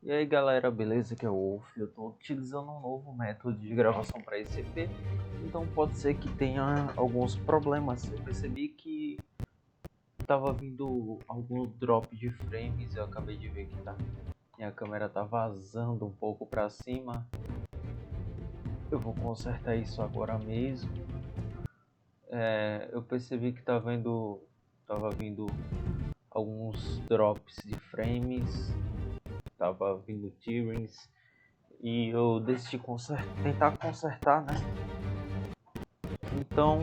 E aí galera, beleza? Que é o Wolf. Eu estou utilizando um novo método de gravação para esse EP, então pode ser que tenha alguns problemas. Eu percebi que estava vindo algum drop de frames, eu acabei de ver que minha câmera tá vazando um pouco para cima. Eu vou consertar isso agora mesmo. Eu percebi que tava vindo alguns drops de frames, tava vindo tearings. E eu decidi tentar consertar, né? Então,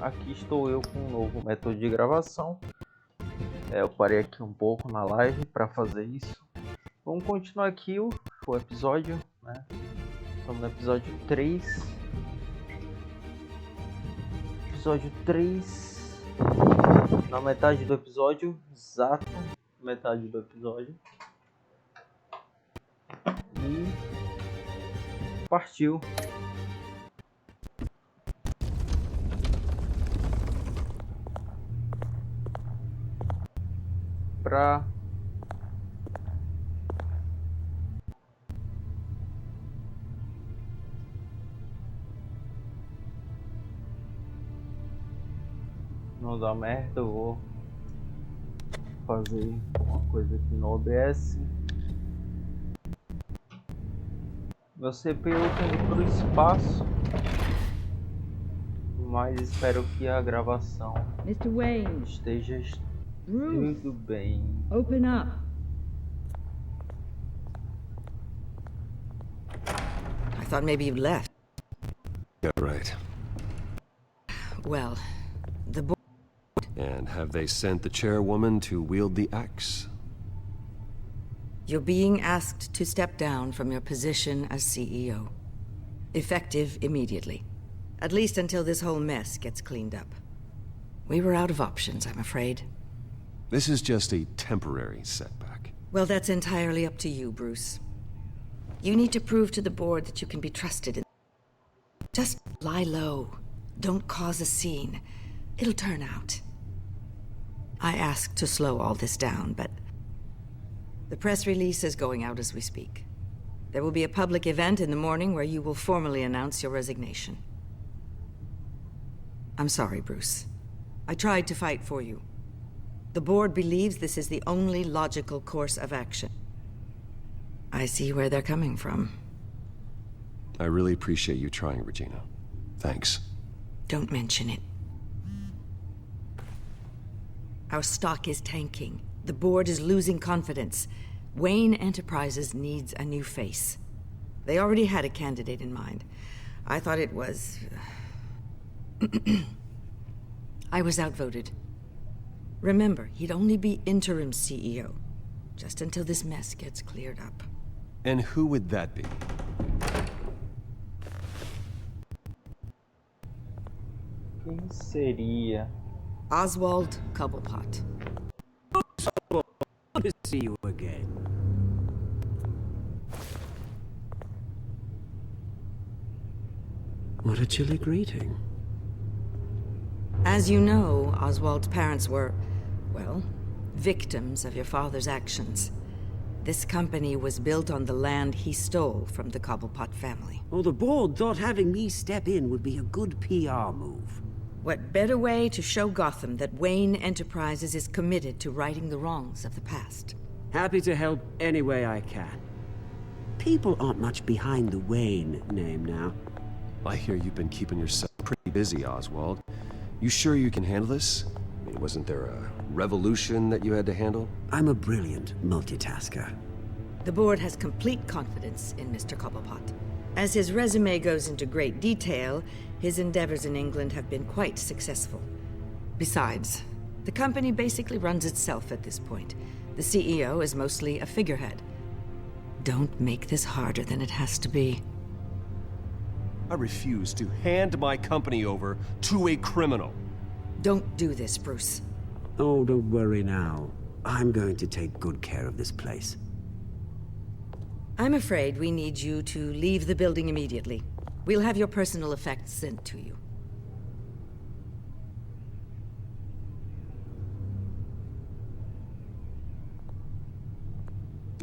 aqui estou eu com um novo método de gravação. Eu parei aqui um pouco na live para fazer isso. Vamos continuar aqui o episódio, né? Estamos no episódio 3. Episódio 3. Na metade do episódio, exato. Metade do episódio. E partiu. Pra não dar merda, eu vou fazer uma coisa aqui no OBS. Meu CPU está indo para o espaço, mas espero que a gravação Mr. Wayne, esteja Bruce, tudo bem. open up. I thought maybe you'd left. Yeah, right. Well, the board... And have they sent the chairwoman to wield the axe? You're being asked to step down from your position as CEO. Effective immediately. At least until this whole mess gets cleaned up. We were out of options, I'm afraid. This is just a temporary setback. Well, that's entirely up to you, Bruce. You need to prove to the board that you can be trusted. Just lie low. Don't cause a scene. It'll turn out. I asked to slow all this down, but the press release is going out as we speak. There will be a public event in the morning where you will formally announce your resignation. I'm sorry, Bruce. I tried to fight for you. The board believes this is the only logical course of action. I see where they're coming from. I really appreciate you trying, Regina. Thanks. Don't mention it. Our stock is tanking. The board is losing confidence. Wayne Enterprises needs a new face. They already had a candidate in mind. I thought it was... I was outvoted. Remember, he'd only be interim CEO, just until this mess gets cleared up. And who would that be? Quem seria? Oswald Cobblepot. Good to see you again. What a chilly greeting. As you know, Oswald's parents were, well, victims of your father's actions. This company was built on the land he stole from the Cobblepot family. Well, the board thought having me step in would be a good PR move. What better way to show Gotham that Wayne Enterprises is committed to righting the wrongs of the past? Happy to help any way I can. People aren't much behind the Wayne name now. I hear you've been keeping yourself pretty busy, Oswald. You sure you can handle this? I mean, wasn't there a revolution that you had to handle? I'm a brilliant multitasker. The board has complete confidence in Mr. Cobblepot. As his resume goes into great detail, his endeavors in England have been quite successful. Besides, the company basically runs itself at this point. The CEO is mostly a figurehead. Don't make this harder than it has to be. I refuse to hand my company over to a criminal. Don't do this, Bruce. Oh, don't worry now. I'm going to take good care of this place. I'm afraid we need you to leave the building immediately. We'll have your personal effects sent to you.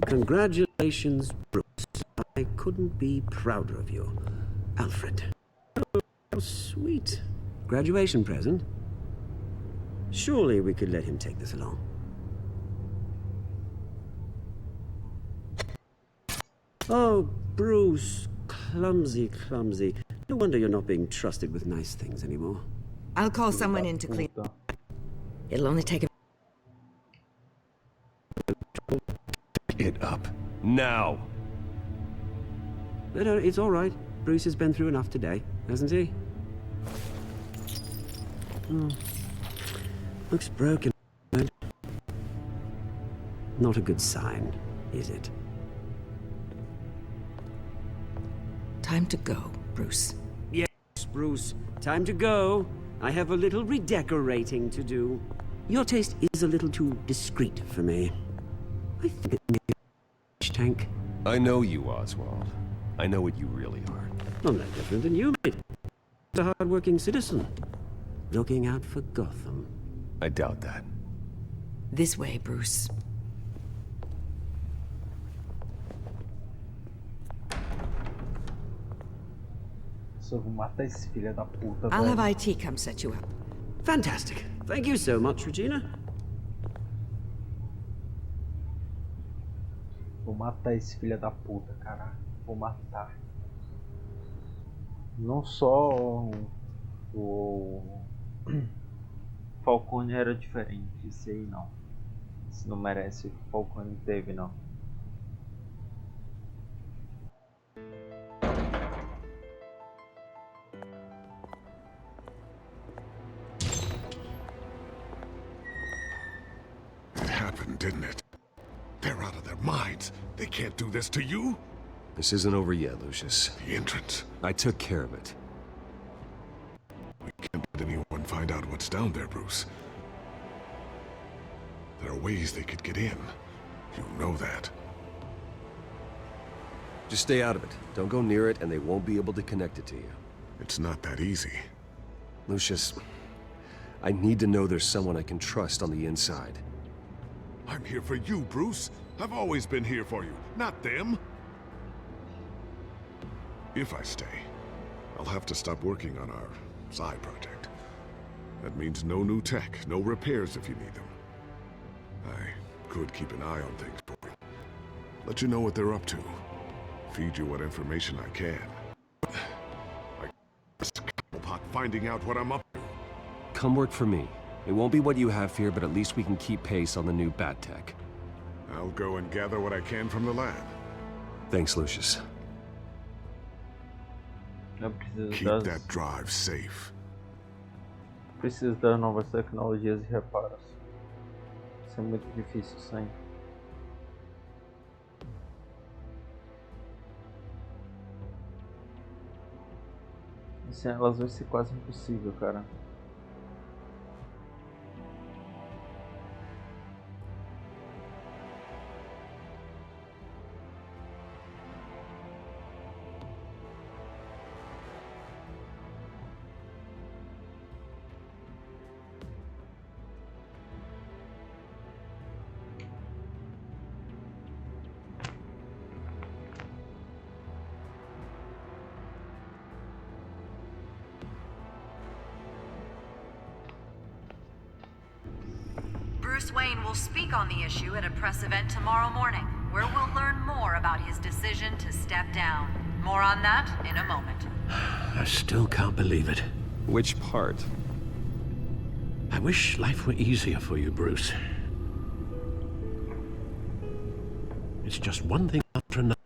Congratulations, Bruce. I couldn't be prouder of you. Alfred. Oh, sweet. Graduation present? Surely we could let him take this along. Oh, Bruce. Clumsy, clumsy. No wonder you're not being trusted with nice things anymore. I'll call someone in to clean. It'll only take a... It up. Now! But it's all right. Bruce has been through enough today, hasn't he? Looks broken. Not a good sign, is it? Time to go, Bruce. Yes, Bruce. Time to go. I have a little redecorating to do. Your taste is a little too discreet for me. I think it may be a tank. I know you, Oswald. I know what you really are. I'm no different than you, mate. A hard-working citizen. Looking out for Gotham. I doubt that. This way, Bruce. Só vou matar esse filho da puta, I'll velho. have IT come set you up. Fantastic. Thank you so much, Regina. Vou matar esse filho da puta, cara. Vou matar. Não só o Falcone era diferente, esse aí não. Esse não merece o que o Falcone teve, não. It happened, didn't it? They're out of their minds. They can't do this to you. This isn't over yet, Lucius. The entrance. I took care of it. We can't let anyone find out what's down there, Bruce. There are ways they could get in. You know that. Just stay out of it. Don't go near it, and they won't be able to connect it to you. It's not that easy. Lucius, I need to know there's someone I can trust on the inside. I'm here for you, Bruce. I've always been here for you, not them. If I stay, I'll have to stop working on our side project. That means no new tech, no repairs if you need them. I could keep an eye on things for you. Let you know what they're up to. Feed you what information I can. Like this cobblepot finding out what I'm up to. Come work for me. It won't be what you have here, but at least we can keep pace on the new bat tech. I'll go and gather what I can from the lab. Thanks, Lucius. Eu preciso Keep that drive safe. Preciso das novas tecnologias e reparos. Isso é muito difícil sem. E sem elas vai ser quase impossível, cara. Bruce Wayne will speak on the issue at a press event tomorrow morning, where we'll learn more about his decision to step down. More on that in a moment. I still can't believe it. Which part? I wish life were easier for you, Bruce. It's just one thing after another.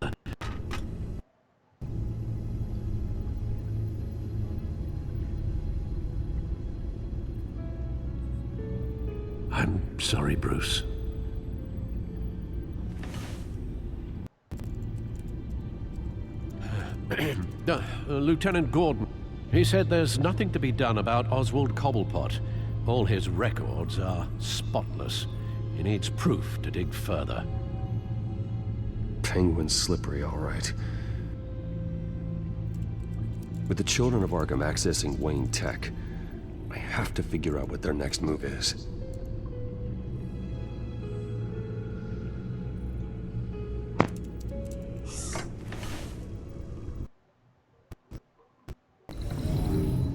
I'm sorry, Bruce. Lieutenant Gordon, he said there's nothing to be done about Oswald Cobblepot. All his records are spotless. He needs proof to dig further. Penguin's slippery, all right. With the children of Arkham accessing Wayne Tech, I have to figure out what their next move is.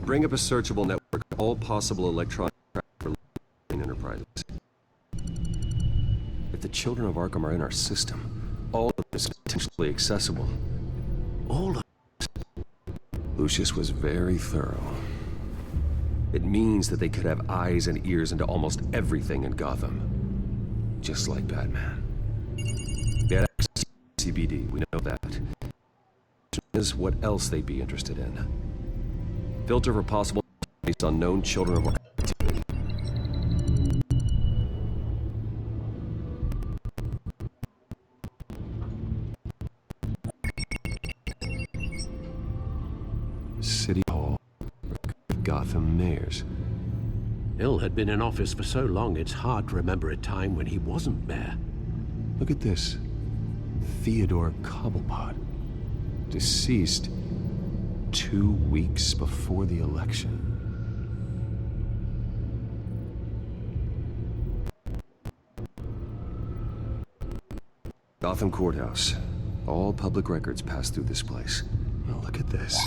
Bring up a searchable network of all possible electronic traffic for enterprises. If the children of Arkham are in our system, all of this is potentially accessible. All of this. Lucius was very thorough. It means that they could have eyes and ears into almost everything in Gotham. Just like Batman. They had access to CBD, we know that. Is what else they'd be interested in. Filter for possible based on known children of activity. City Hall. Gotham mayors. Hill had been in office for so long, it's hard to remember a time when he wasn't mayor. Look at this. Theodore Cobblepot. Deceased 2 weeks before the election. Gotham Courthouse. All public records pass through this place. Now look at this.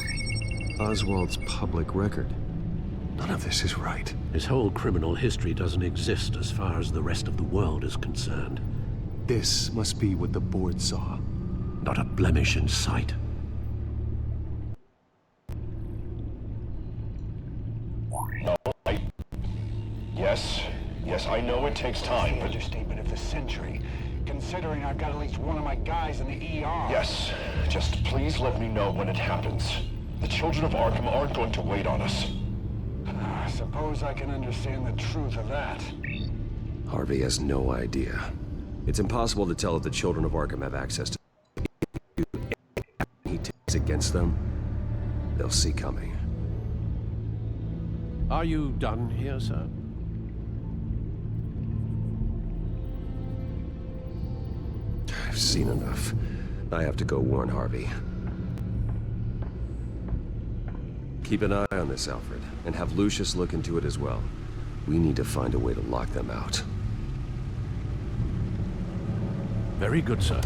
Oswald's public record. None of this is right. His whole criminal history doesn't exist as far as the rest of the world is concerned. This must be what the board saw. Not a blemish in sight. Yes, I know it takes time, but... Understatement of the century, considering I've got at least one of my guys in the ER. Yes, just please let me know when it happens. The children of Arkham aren't going to wait on us. I suppose I can understand the truth of that. Harvey has no idea. It's impossible to tell if the children of Arkham have access to he takes against them. They'll see coming. Are you done here, sir? I've seen enough. I have to go warn Harvey. Keep an eye on this, Alfred, and have Lucius look into it as well. We need to find a way to lock them out. Very good, sir.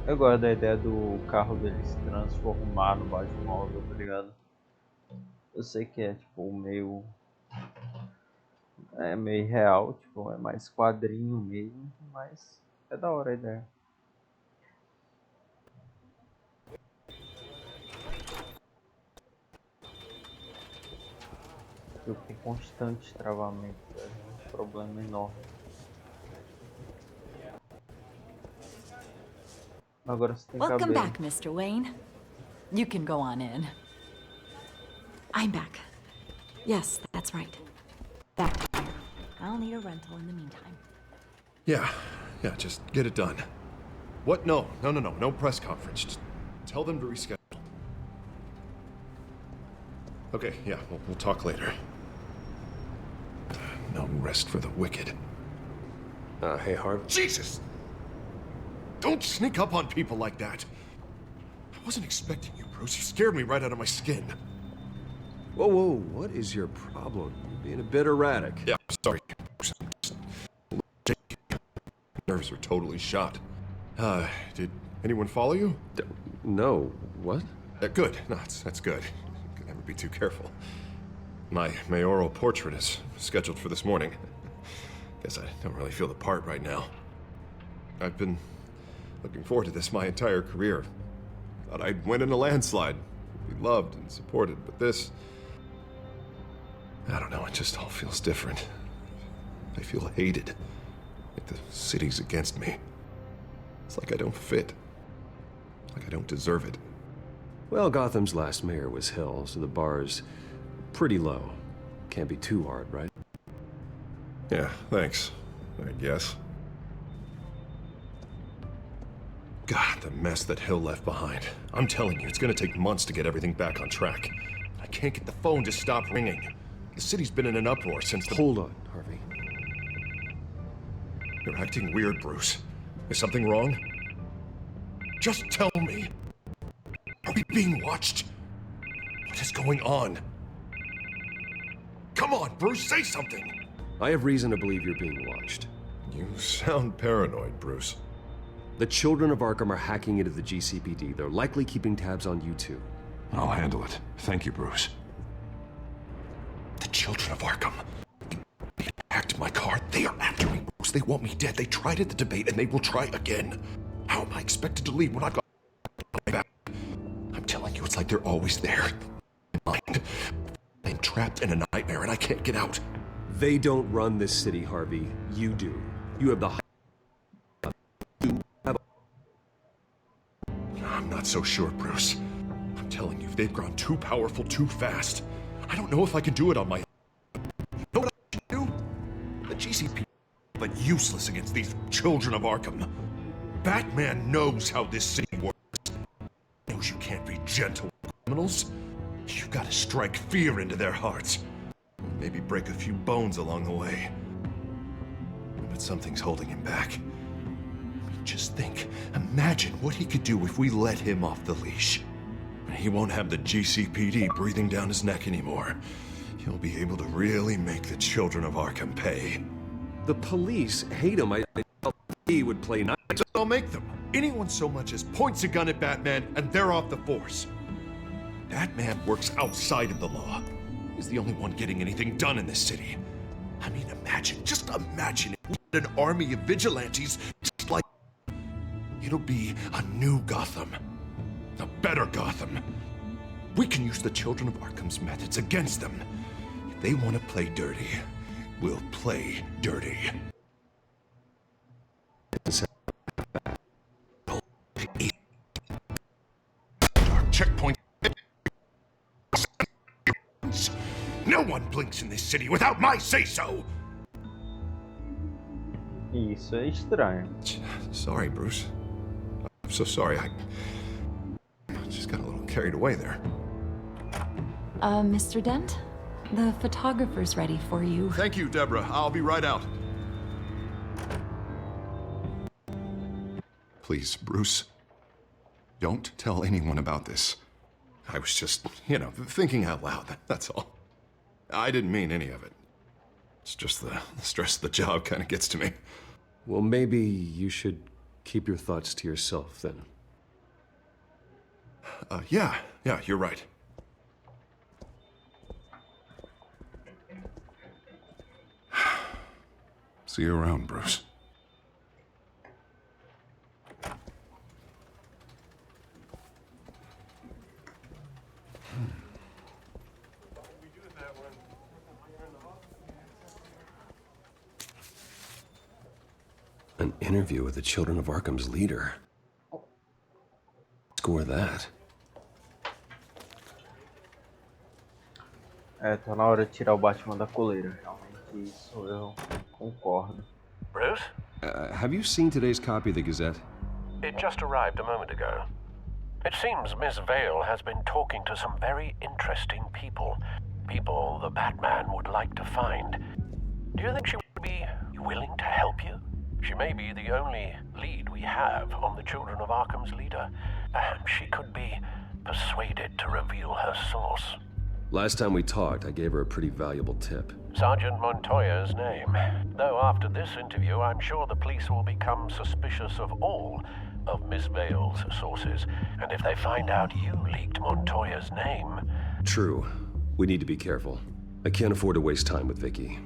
Eu gosto da ideia do carro dele se transformar no Batmóvel, tá ligado? Eu sei que é tipo meio... é meio real, tipo, é mais quadrinho mesmo, mas é da hora a ideia. Eu com constante travamento, é um problema enorme. Agora você tem Welcome cabelo. back, Mr. Wayne. You can go on in. I'm back. Yes, that's right. Back here. I'll need a rental in the meantime. Yeah, just get it done. What? No press conference. Just tell them to reschedule. Okay, yeah, we'll talk later. No rest for the wicked. Hey, Harvey. Jesus! Don't sneak up on people like that. I wasn't expecting you, Bruce. You scared me right out of my skin. Whoa, what is your problem? You're being a bit erratic. Yeah, sorry. Nerves are totally shot. Did anyone follow you? No, what? Good. No, that's good. Could never be too careful. My mayoral portrait is scheduled for this morning. Guess I don't really feel the part right now. I've been looking forward to this my entire career. Thought I'd win in a landslide, be loved and supported, but this... I don't know, it just all feels different. I feel hated. Like the city's against me. It's like I don't fit. Like I don't deserve it. Well, Gotham's last mayor was Hill, so the bar's pretty low. Can't be too hard, right? Yeah, thanks, I guess. God, the mess that Hill left behind. I'm telling you, it's gonna take months to get everything back on track. I can't get the phone to stop ringing. The city's been in an uproar since the... Hold on, Harvey. You're acting weird, Bruce. Is something wrong? Just tell me. Are we being watched? What is going on? Come on, Bruce, say something! I have reason to believe you're being watched. You sound paranoid, Bruce. The children of Arkham are hacking into the GCPD. They're likely keeping tabs on you too. I'll handle it. Thank you, Bruce. The children of Arkham. They hacked my car. They are after me, Bruce. They want me dead. They tried at the debate, and they will try again. How am I expected to leave when I've got my back? I'm telling you, it's like they're always there. I'm trapped in a nightmare, and I can't get out. They don't run this city, Harvey. You do. You have the... I'm not so sure, Bruce. I'm telling you, they've grown too powerful too fast. I don't know if I can do it on my own. You know what I should do? The GCP, but useless against these children of Arkham. Batman knows how this city works. He knows you can't be gentle with criminals. You've got to strike fear into their hearts. Maybe break a few bones along the way. But something's holding him back. Just think, imagine what he could do if we let him off the leash. He won't have the GCPD breathing down his neck anymore. He'll be able to really make the children of Arkham pay. The police hate him. I thought he would play nice. I'll make them. Anyone so much as points a gun at Batman, and they're off the force. Batman works outside of the law. He's the only one getting anything done in this city. I mean, just imagine if we had an army of vigilantes just like... It'll be a new Gotham. A better Gotham. We can use the children of Arkham's methods against them. If they want to play dirty, we'll play dirty. Our checkpoint. No one blinks in this city without my say-so! Isso é estranho. Sorry, Bruce. I'm so sorry. I just got a little carried away there. Mr. Dent? The photographer's ready for you. Thank you, Deborah. I'll be right out. Please, Bruce. Don't tell anyone about this. I was just, thinking out loud. That's all. I didn't mean any of it. It's just the stress of the job kind of gets to me. Well, maybe you should keep your thoughts to yourself, then. Yeah, you're right. See you around, Bruce. An interview with the Children of Arkham's leader. Score that. Tá na hora de tirar o Batman da coleira. Realmente, isso eu concordo. Bruce? Have you seen today's copy of the Gazette? It just arrived a moment ago. It seems Miss Vale has been talking to some very interesting people. People the Batman would like to find. Do you think she would be willing to help you? She may be the only lead we have on the Children of Arkham's leader. Perhaps she could be persuaded to reveal her source. Last time we talked, I gave her a pretty valuable tip. Sergeant Montoya's name. Though after this interview, I'm sure the police will become suspicious of all of Miss Vale's sources. And if they find out you leaked Montoya's name... True. We need to be careful. I can't afford to waste time with Vicky.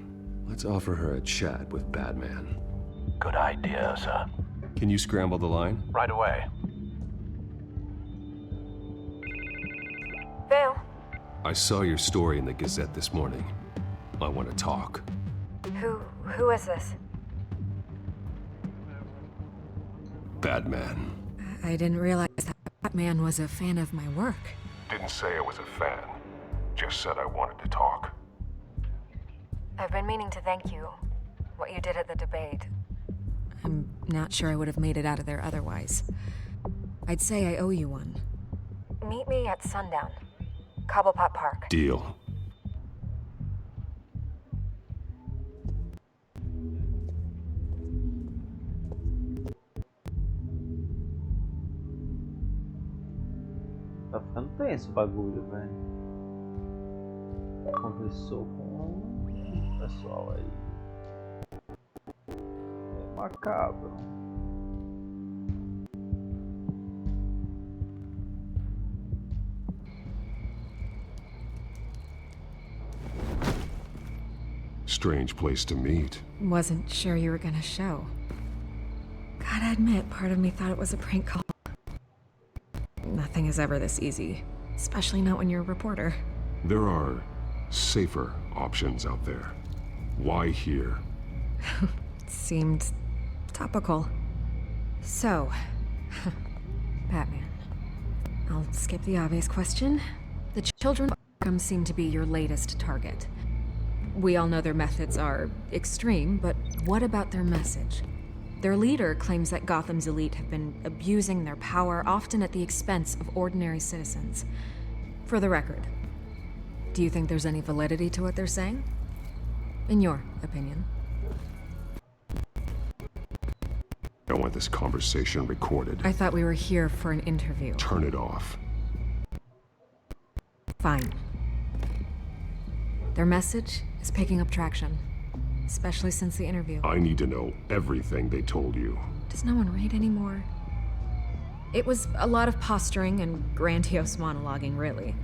Let's offer her a chat with Batman. Good idea, sir. Can you scramble the line? Right away. Vale? I saw your story in the Gazette this morning. I want to talk. Who is this? Batman. I didn't realize that Batman was a fan of my work. Didn't say I was a fan. Just said I wanted to talk. I've been meaning to thank you. What you did at the debate. I'm not sure I would have made it out of there otherwise. I'd say I owe you one. Meet me at sundown. Cobblepot Park. Deal. Tá ficando tenso o bagulho, velho. Conversou com pessoal aí. É macabro. Strange place to meet. Wasn't sure you were gonna show. Gotta admit, part of me thought it was a prank call. Nothing is ever this easy, especially not when you're a reporter. There are safer options out there. Why here? Seemed topical. So, Batman. I'll skip the obvious question. The children of Arkham seem to be your latest target. We all know their methods are extreme, but what about their message? Their leader claims that Gotham's elite have been abusing their power, often at the expense of ordinary citizens. For the record, do you think there's any validity to what they're saying? In your opinion? I want this conversation recorded. I thought we were here for an interview. Turn it off. Fine. Their message is picking up traction, especially since the interview. I need to know everything they told you. Does no one read anymore? It was a lot of posturing and grandiose monologuing, really.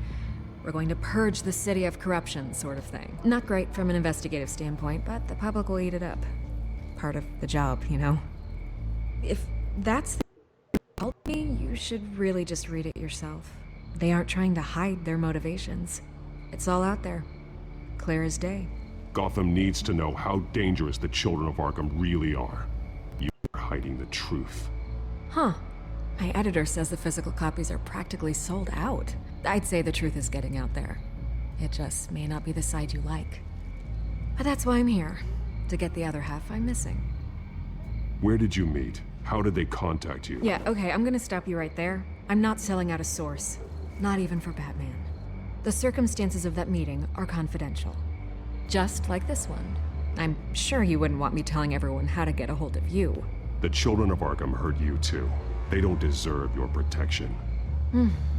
We're going to purge the city of corruption, sort of thing. Not great from an investigative standpoint, but the public will eat it up. Part of the job, you know? If that's the help me, you should really just read it yourself. They aren't trying to hide their motivations. It's all out there. Clear as day. Gotham needs to know how dangerous the children of Arkham really are. You are hiding the truth. Huh. My editor says the physical copies are practically sold out. I'd say the truth is getting out there. It just may not be the side you like. But that's why I'm here. To get the other half I'm missing. Where did you meet? How did they contact you? Yeah, okay, I'm gonna stop you right there. I'm not selling out a source. Not even for Batman. The circumstances of that meeting are confidential. Just like this one. I'm sure you wouldn't want me telling everyone how to get a hold of you. The children of Arkham heard you too. They don't deserve your protection.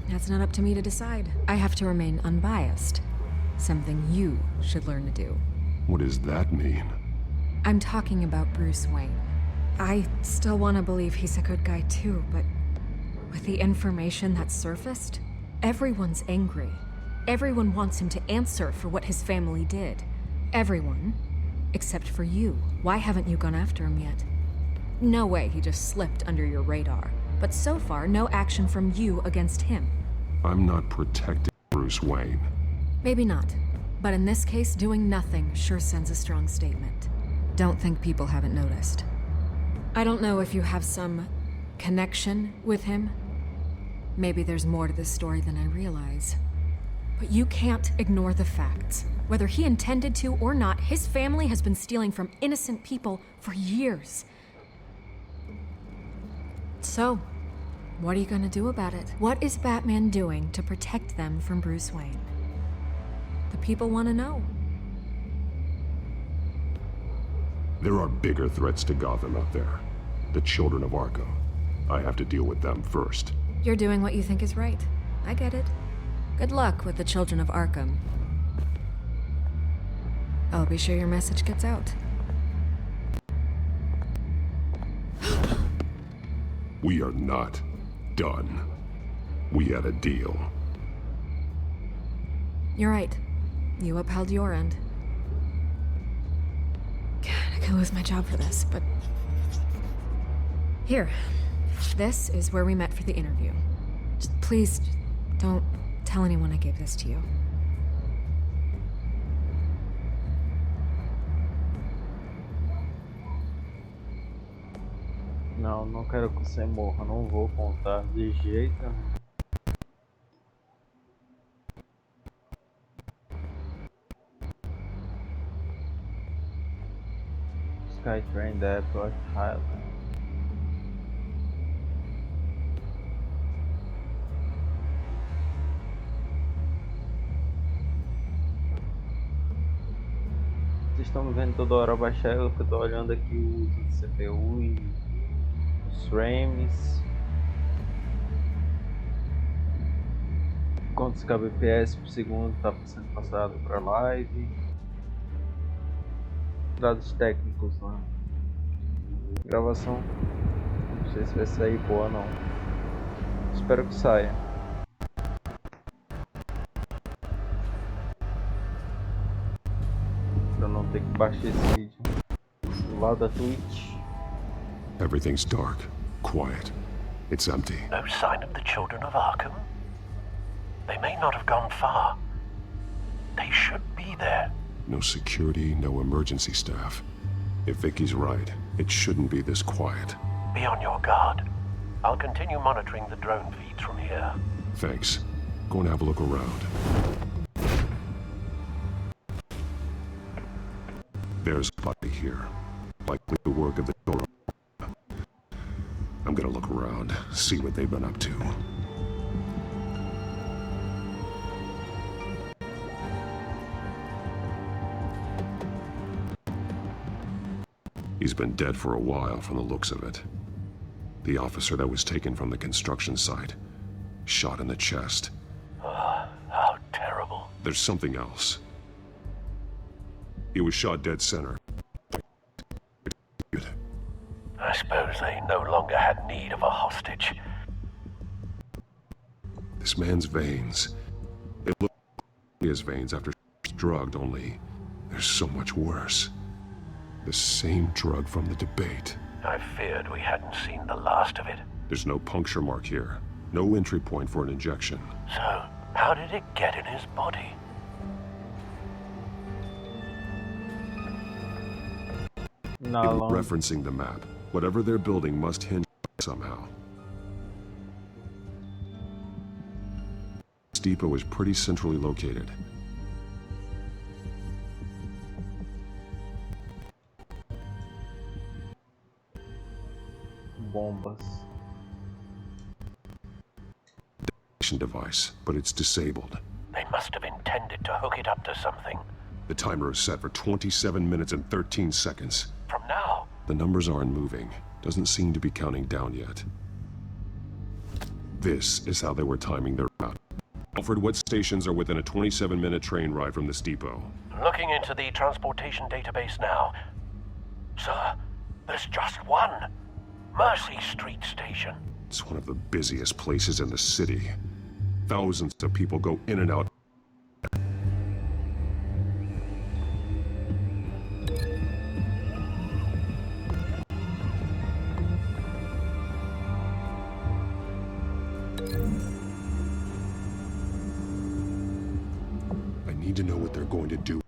That's not up to me to decide. I have to remain unbiased. Something you should learn to do. What does that mean? I'm talking about Bruce Wayne. I still want to believe he's a good guy too, but with the information that's surfaced, everyone's angry. Everyone wants him to answer for what his family did. Everyone, except for you. Why haven't you gone after him yet? No way he just slipped under your radar. But so far, no action from you against him. I'm not protecting Bruce Wayne. Maybe not. But in this case, doing nothing sure sends a strong statement. Don't think people haven't noticed. I don't know if you have some connection with him. Maybe there's more to this story than I realize. But you can't ignore the facts. Whether he intended to or not, his family has been stealing from innocent people for years. So, what are you gonna do about it? What is Batman doing to protect them from Bruce Wayne? The people want to know. There are bigger threats to Gotham out there. The children of Arkham. I have to deal with them first. You're doing what you think is right. I get it. Good luck with the children of Arkham. I'll be sure your message gets out. We are not done. We had a deal. You're right. You upheld your end. God, I could lose my job for this, but... Here. This is where we met for the interview. Just please, don't tell anyone I gave this to you. Não, não quero que você morra. Não vou contar de jeito nenhum. Skytrain, Depot, Highland. Vocês estão me vendo toda hora baixar, eu tô olhando aqui o uso de CPU e os frames. Quantos kbps por segundo está sendo passado para live. Dados técnicos, né? Gravação. Não sei se vai sair boa ou não. Espero que saia. Pra não ter que baixar esse vídeo do lado da Twitch. Everything's dark, quiet. It's empty. No sign of the children of Arkham? They may not have gone far. They should be there. No security, no emergency staff. If Vicky's right, it shouldn't be this quiet. Be on your guard. I'll continue monitoring the drone feeds from here. Thanks. Go and have a look around. There's a body here. Likely the work of the door. I'm gonna look around, see what they've been up to. He's been dead for a while from the looks of it. The officer that was taken from the construction site. Shot in the chest. How terrible. There's something else. He was shot dead center. I suppose they no longer had need of a hostage. This man's veins. It looked like his veins after drugged, only they're so much worse. The same drug from the debate. I feared we hadn't seen the last of it. There's no puncture mark here. No entry point for an injection. So, how did it get in his body? Referencing the map. Whatever they're building must hinge somehow. This depot is pretty centrally located. Bombas. Device, but it's disabled. They must have intended to hook it up to something. The timer is set for 27 minutes and 13 seconds. From now? The numbers aren't moving. Doesn't seem to be counting down yet. This is how they were timing their route. Alfred, what stations are within a 27-minute train ride from this depot? Looking into the transportation database now. Sir, there's just one. Mercy Street Station. It's one of the busiest places in the city. Thousands of people go in and out. I need to know what they're going to do.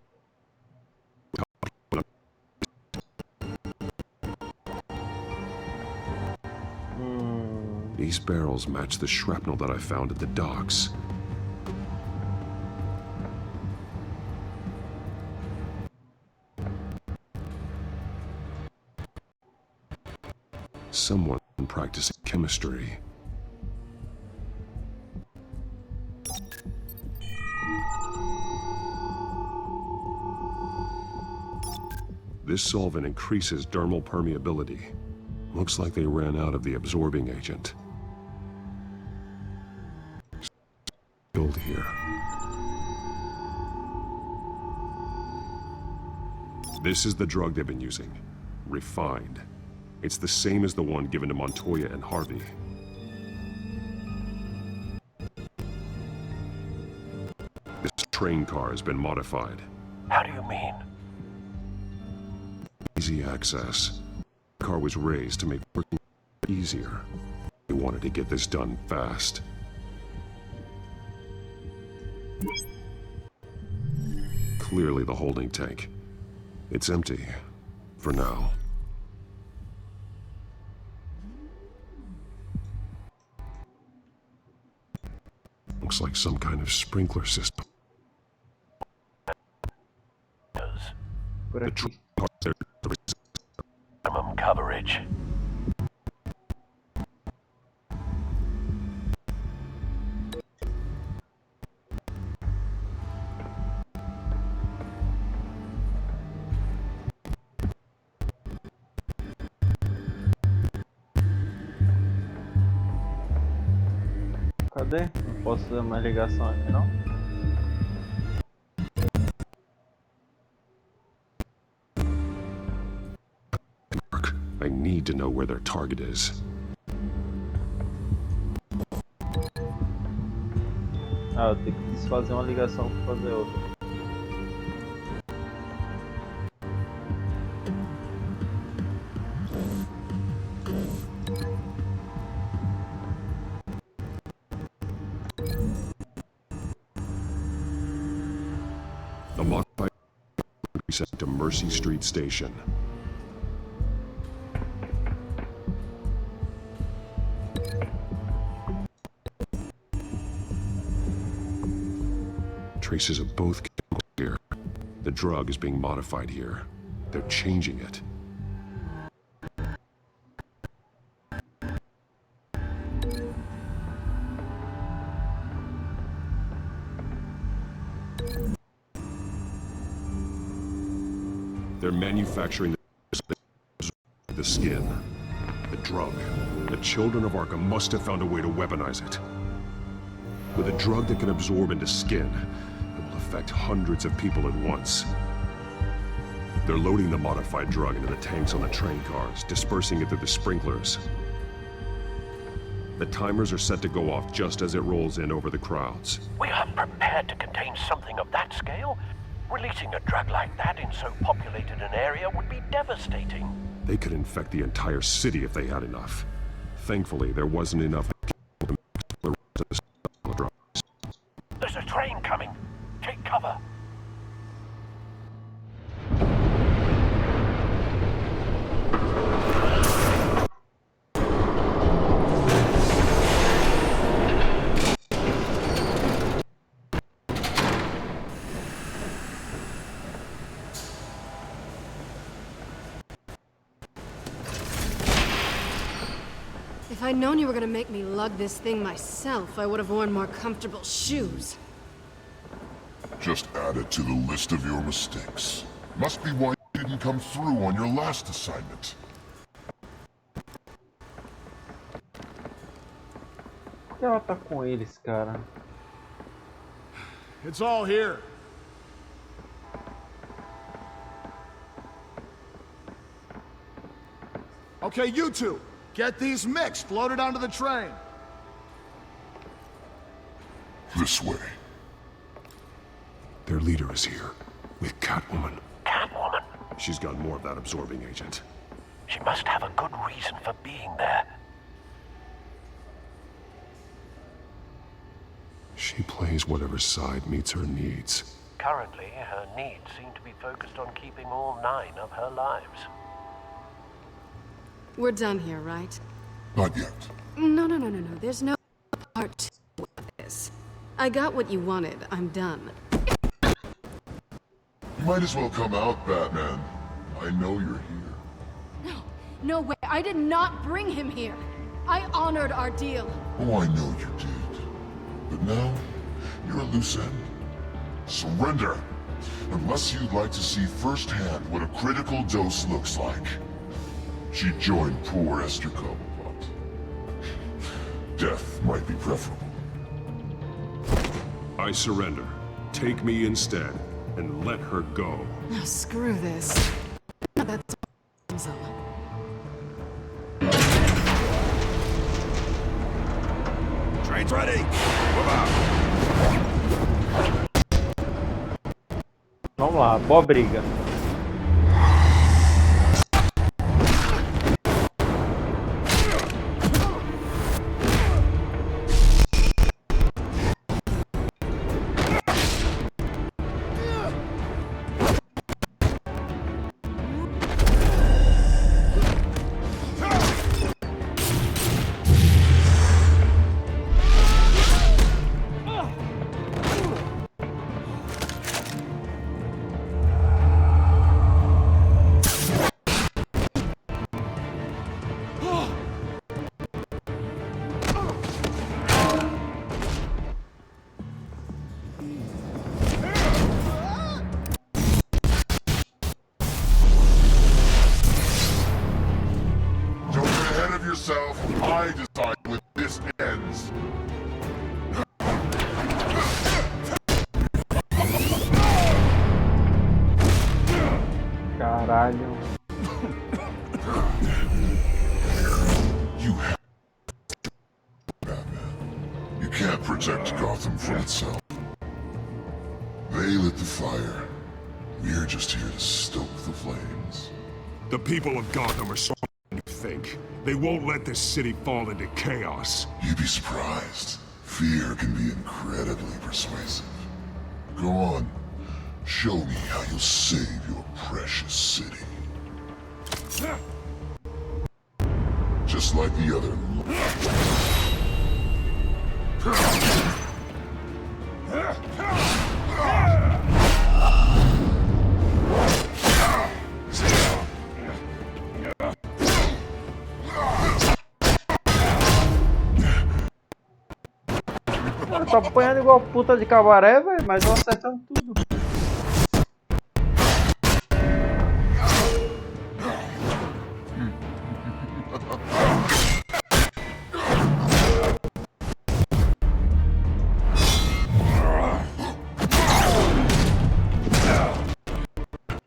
These barrels match the shrapnel that I found at the docks. Someone practicing chemistry. This solvent increases dermal permeability. Looks like they ran out of the absorbing agent. Build here. This is the drug they've been using. Refined. It's the same as the one given to Montoya and Harvey. This train car has been modified. How do you mean? Easy access. The car was raised to make working easier. They wanted to get this done fast. Clearly the holding tank. It's empty. For now. Looks like some kind of sprinkler system. The truck there. Minimum coverage. Cadê? Não posso fazer mais ligação aqui não? need to know where their target is. Ah, eu tenho que desfazer uma ligação para fazer outra. The modified sent to Mercy Street Station. Traces of both chemicals here. The drug is being modified here. They're changing it. They're manufacturing the skin, the drug. The children of Arkham must have found a way to weaponize it. With a drug that can absorb into skin, it will affect hundreds of people at once. They're loading the modified drug into the tanks on the train cars, dispersing it through the sprinklers. The timers are set to go off just as it rolls in over the crowds. We are prepared to contain something of that scale? Releasing a drug like that in so populated an area would be devastating. They could infect the entire city if they had enough. Thankfully, there wasn't enough to kill the rest of the drugs. There's a train coming. Take cover. If I'd known you were gonna make me lug this thing myself, I would have worn more comfortable shoes. Just add it to the list of your mistakes. Must be why you didn't come through on your last assignment. Por que ela tá com eles, cara? It's all here. Okay, you two. Get these mixed, loaded onto the train. This way. Their leader is here, with Catwoman. Catwoman? She's got more of that absorbing agent. She must have a good reason for being there. She plays whatever side meets her needs. Currently, her needs seem to be focused on keeping all 9 of her lives. We're done here, right? Not yet. No. There's no part to this. I got what you wanted. I'm done. You might as well come out, Batman. I know you're here. No way. I did not bring him here. I honored our deal. Oh, I know you did. But now, you're a loose end. Surrender! Unless you'd like to see firsthand what a critical dose looks like. She joined poor Esther Cobblepot. Death might be preferable. I surrender. Take me instead, and let her go. Oh, screw this. That's Train's ready! Move out! Vamos lá, boa briga. I decide when this ends. Caralho. can't protect Gotham from itself. They lit the fire. We're just here to stoke the flames. The people of Gotham are stronger than you think. They won't let this city fall into chaos. You'd be surprised. Fear can be incredibly persuasive. Go on. Show me how you'll save your precious city. Just like the other. Eu tô apanhando igual puta de cabaré, velho, mas eu acertando tudo.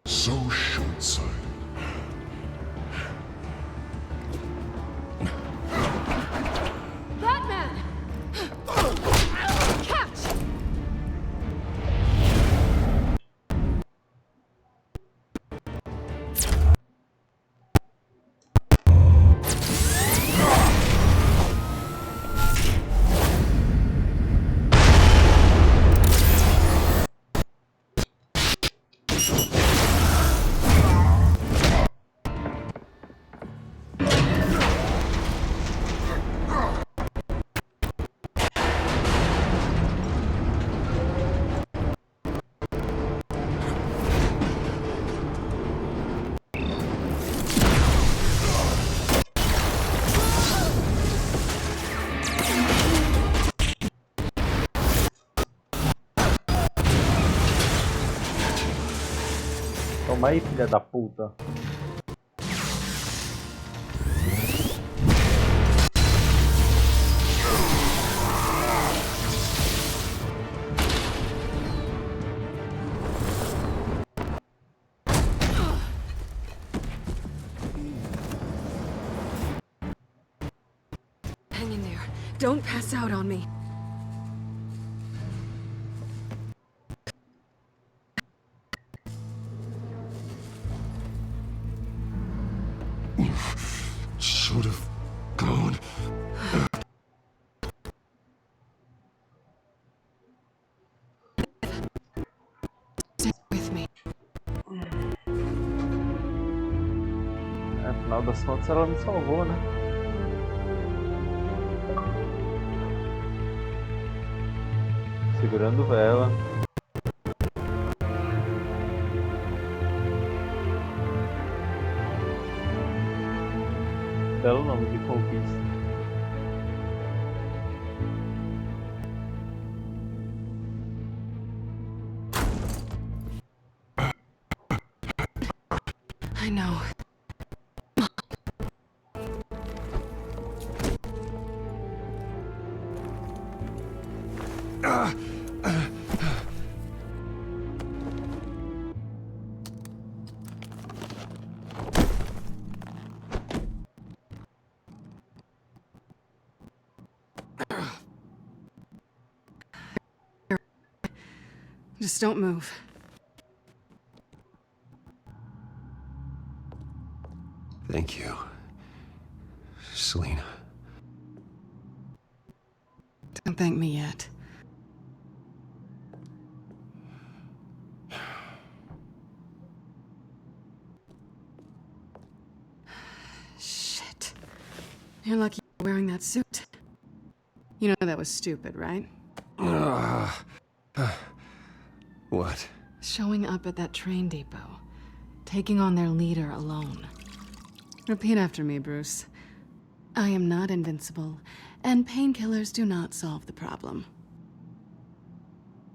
So short-sighted. Batman! Catch! Toma aí, filha da puta. Hang in there. Don't pass out on me. Should have gone. Stay with me. Afinal das contas, ela me salvou, né? Segurando vela. Belo nome de conquista. I know. Just don't move. Thank you, Selina. Don't thank me yet. Shit. You're lucky you're wearing that suit. You know that was stupid, right? What? Showing up at that train depot. Taking on their leader alone. Repeat after me, Bruce. I am not invincible, and painkillers do not solve the problem.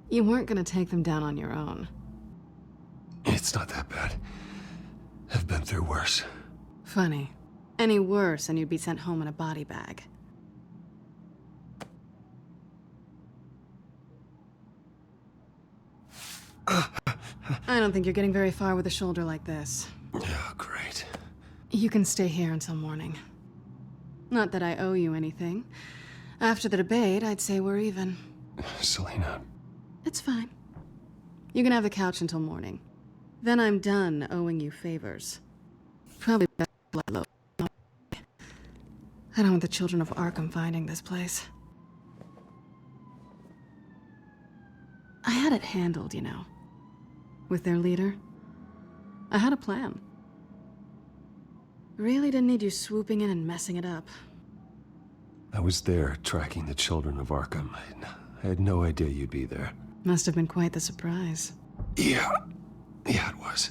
You weren't gonna take them down on your own. It's not that bad. I've been through worse. Funny. Any worse and you'd be sent home in a body bag. I don't think you're getting very far with a shoulder like this. Oh, great. You can stay here until morning. Not that I owe you anything. After the debate, I'd say we're even. Selena. It's fine. You can have the couch until morning. Then I'm done owing you favors. Probably best to lie low. I don't want the children of Arkham finding this place. I had it handled, you know. With their leader. I had a plan. Really didn't need you swooping in and messing it up. I was there tracking the children of Arkham. I had no idea you'd be there. Must have been quite the surprise. Yeah, it was.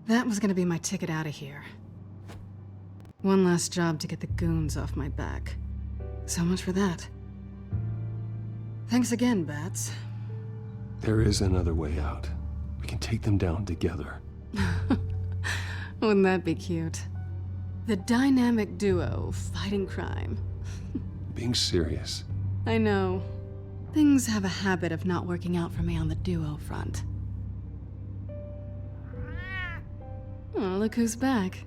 That was gonna be my ticket out of here. One last job to get the goons off my back. So much for that. Thanks again, Bats. There is another way out. We can take them down together. Wouldn't that be cute? The dynamic duo fighting crime. Being serious. I know. Things have a habit of not working out for me on the duo front. Oh, look who's back.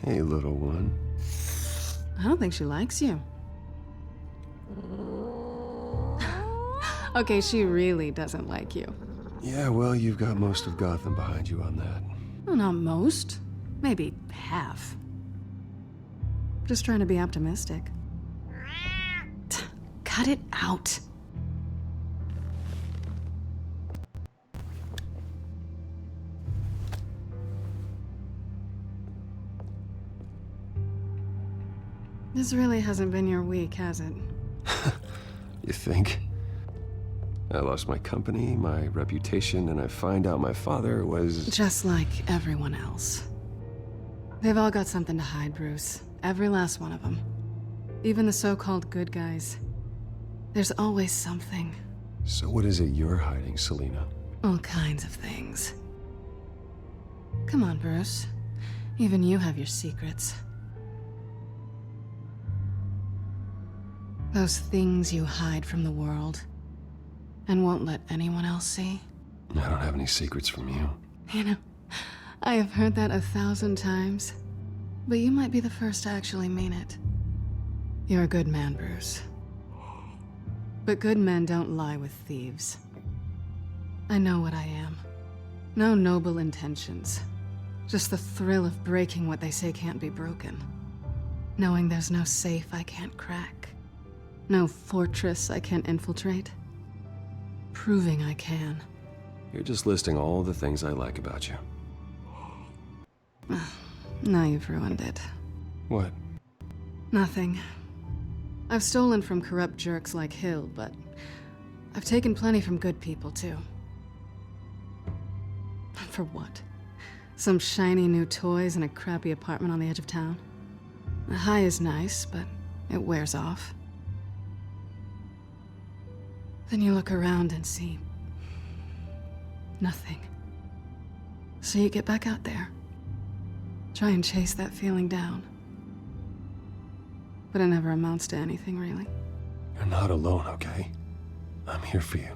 Hey, little one. I don't think she likes you. Okay, she really doesn't like you. Yeah, well, you've got most of Gotham behind you on that. Well, not most. Maybe half. Just trying to be optimistic. Cut it out. This really hasn't been your week, has it? You think? I lost my company, my reputation, and I find out my father was... Just like everyone else. They've all got something to hide, Bruce. Every last one of them. Even the so-called good guys. There's always something. So what is it you're hiding, Selena? All kinds of things. Come on, Bruce. Even you have your secrets. Those things you hide from the world and won't let anyone else see. I don't have any secrets from you. You know, I have heard that 1,000 times, but you might be the first to actually mean it. You're a good man, Bruce. But good men don't lie with thieves. I know what I am. No noble intentions. Just the thrill of breaking what they say can't be broken. Knowing there's no safe I can't crack. No fortress I can't infiltrate. Proving I can. You're just listing all the things I like about you. Now you've ruined it. What? Nothing. I've stolen from corrupt jerks like Hill, but I've taken plenty from good people, too. For what? Some shiny new toys and a crappy apartment on the edge of town? The high is nice, but it wears off. Then you look around and see nothing. So you get back out there. Try and chase that feeling down. But it never amounts to anything, really. You're not alone, okay? I'm here for you.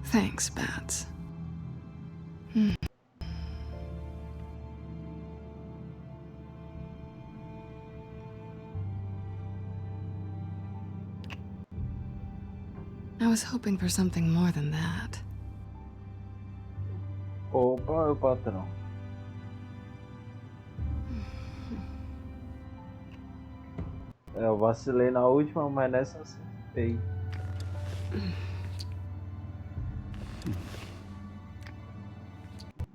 Thanks, Bats. I was hoping for something more than that. Opa, meu patrão. Eu vacilei na última, mas nessa eu acertei.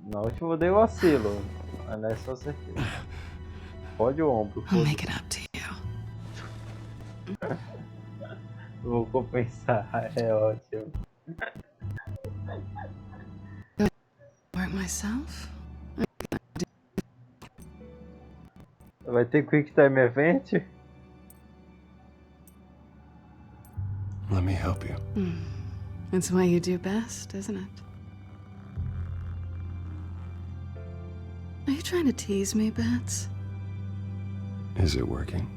Na última eu dei vacilo, mas nessa eu acertei. Pode o ombro. I'll make it up to you. Vou compensar, é ótimo. Work myself? Vai ter Quick Time Event? Let me help you. It's what you do best, isn't it? Are you trying to tease me, Bats? Is it working?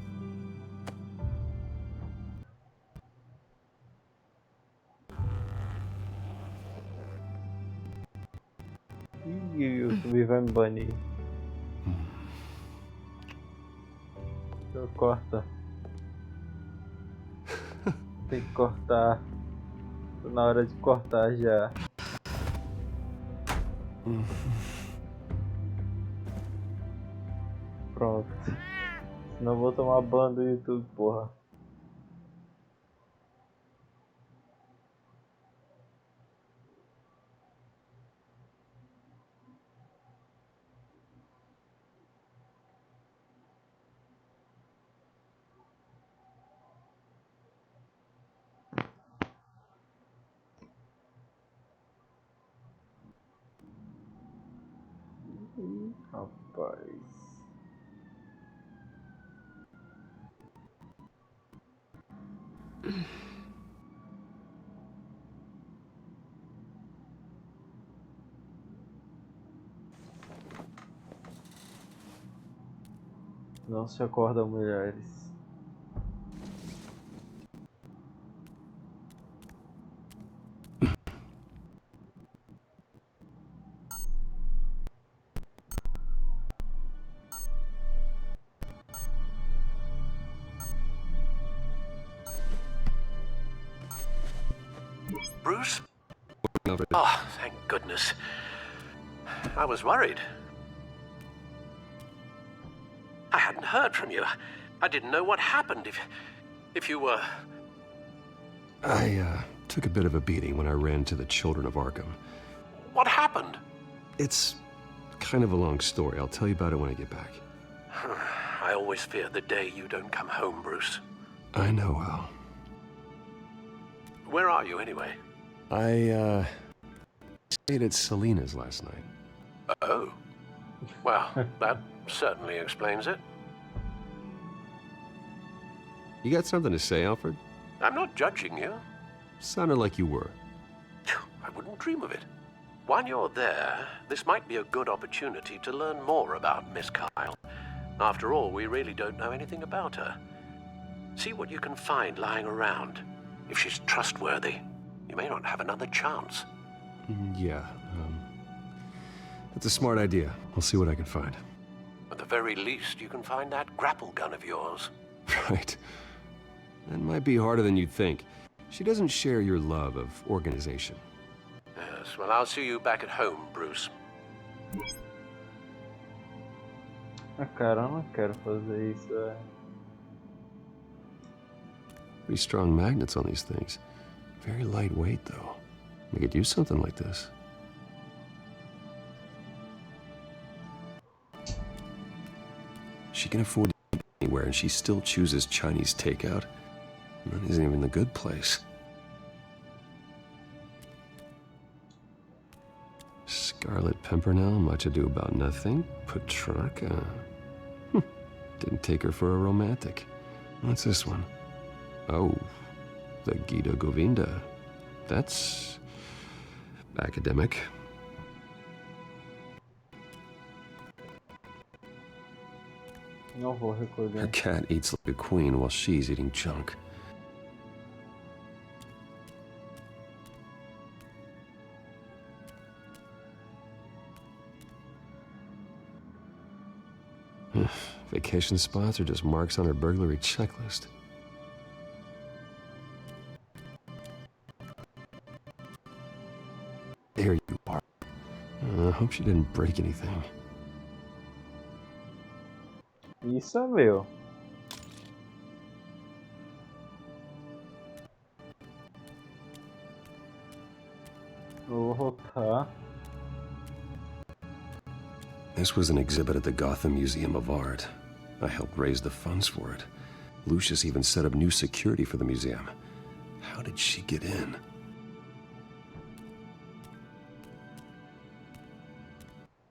E o YouTube vai me banir. Eu corta. Tem que cortar. Tô na hora de cortar já. Pronto. Senão eu vou tomar ban do YouTube, porra. Rapaz. Não se acordam, mulheres. Bruce? Oh, thank goodness. I was worried. I hadn't heard from you. I didn't know what happened if you were... I took a bit of a beating when I ran to the Children of Arkham. What happened? It's kind of a long story. I'll tell you about it when I get back. I always fear the day you don't come home, Bruce. I know, Al. Where are you, anyway? I stayed at Selena's last night. Oh. Well, that certainly explains it. You got something to say, Alfred? I'm not judging you. Sounded like you were. I wouldn't dream of it. While you're there, this might be a good opportunity to learn more about Miss Kyle. After all, we really don't know anything about her. See what you can find lying around. If she's trustworthy, you may not have another chance. Yeah, that's a smart idea. I'll see what I can find. At the very least, you can find that grapple gun of yours. Right. That might be harder than you'd think. She doesn't share your love of organization. Yes, well, I'll see you back at home, Bruce. Ah, cara, eu não quero fazer isso, Pretty strong magnets on these things. Very lightweight, though. We could use something like this. She can afford to eat anywhere, and she still chooses Chinese takeout. And that isn't even the good place. Scarlet Pimpernel, much ado about nothing. Petrarca. Didn't take her for a romantic. What's this one? Oh, the Gita Govinda. That's academic. Não vou recolher. Her cat eats like a queen while she's eating junk. Vacation spots are just marks on her burglary checklist. There you are. I hope she didn't break anything. Isso é meu. Vou voltar. This was an exhibit at the Gotham Museum of Art. I helped raise the funds for it. Lucius even set up new security for the museum. How did she get in?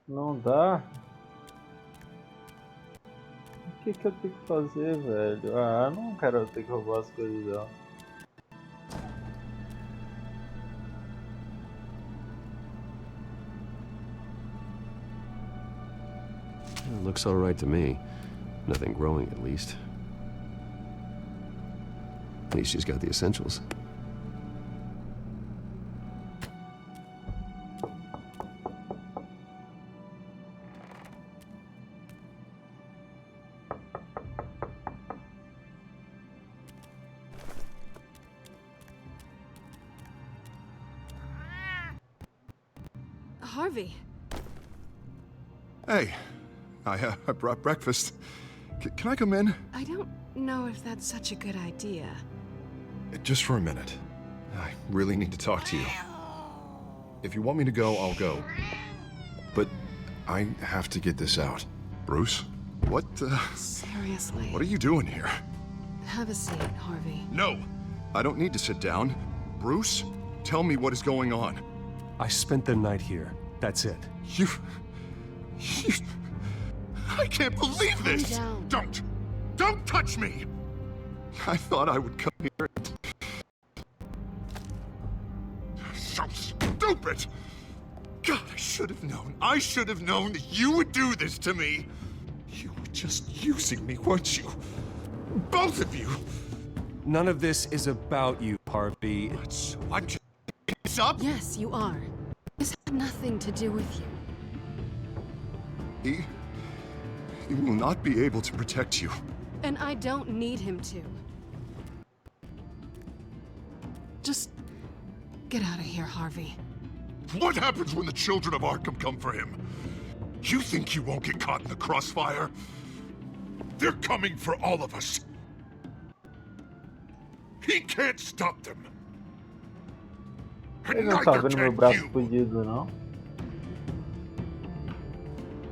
Não dá. O que eu tenho que fazer, velho? Ah, não quero ter que roubar as coisas dela. It looks all right to me. Nothing growing, at least. At least she's got the essentials. Harvey. Hey, I brought breakfast. Can I come in? I don't know if that's such a good idea. Just for a minute. I really need to talk to you. If you want me to go, I'll go. But I have to get this out. Bruce? What, Seriously. What are you doing here? Have a seat, Harvey. No! I don't need to sit down. Bruce, tell me what is going on. I spent the night here. That's it. You... I can't believe this! Calm down. Don't touch me! I thought I would come here and... So stupid! God, I should have known. I should have known that you would do this to me. You were just using me, weren't you? Both of you! None of this is about you, Harvey. So I'm just... It's up? Yes, you are. This had nothing to do with you. He will not be able to protect you. And I don't need him to. Just get out of here, Harvey. What happens when the children of Arkham come for him? You think you won't get caught in the crossfire? They're coming for all of us. He can't stop them. Ele And não tá neither vendo meu can braço you. fudido, não?